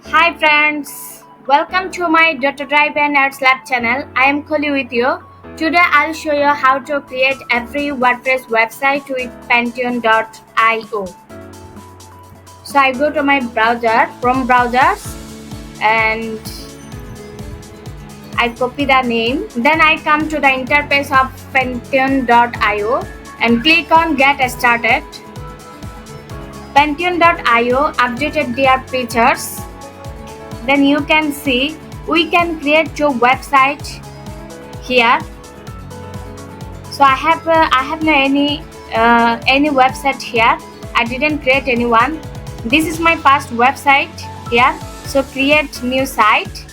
Hi friends, welcome to my Data Drive and Arts Lab channel. I am Kholi with you. Today I'll show you how to create a free WordPress website with Pantheon.io. So I go to my browser from browsers and I copy the name. Then I come to the interface of Pantheon.io and click on Get Started. Pantheon.io updated their features. Then you can see we can create your website here. So I have no any website here. I didn't create anyone. This is my past website here. So create new site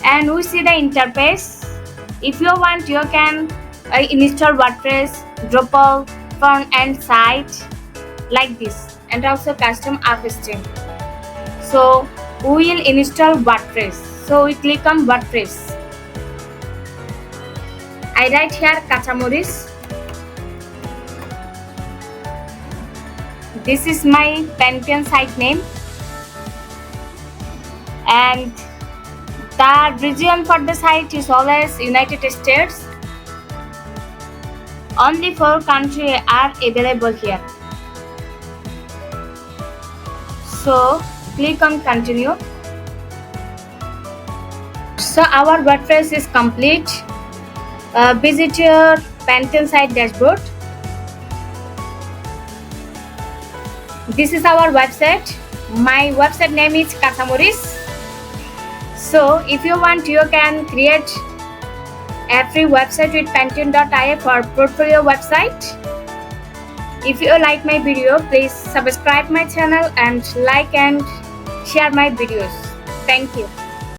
and we see the interface. If you want, you can install WordPress, Drupal, front end site like this, and also custom app stream. So we will install WordPress. So we click on WordPress. I write here Kachamoris. This is my Pantheon site name, and the region for the site is always United States. Only 4 countries are available here. So click on continue. So our WordPress is complete. Visit your Pantheon site dashboard. This is our website. My website name is Kasamuris. So if you want, you can create a free website with Pantheon.io for portfolio website. If you like my video, please subscribe my channel and like and share my videos. Thank you.